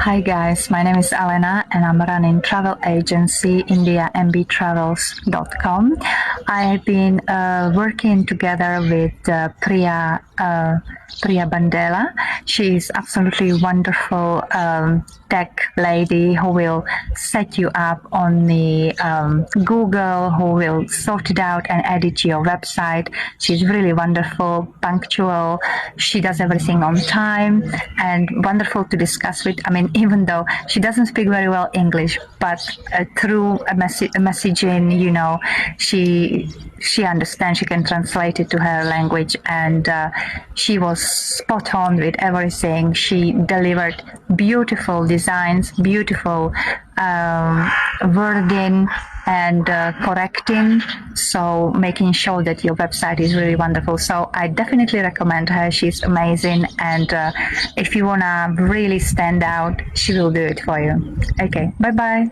Hi guys, my name is Alena and I'm running travel agency IndiaMB I've been working together with Priya Bandela. She's absolutely wonderful tech lady who will set you up on the Google, who will sort it out and edit your website. She's really wonderful, punctual. She does everything on time and wonderful to discuss with. I mean, even though she doesn't speak very well English, but through a messaging, she understands, she can translate it to her language, and she was spot on with everything. She delivered beautiful designs, beautiful wording and correcting, so making sure that your website is really wonderful. So I definitely recommend her. She's amazing, and if you want to really stand out, she will do it for you. Okay, bye bye.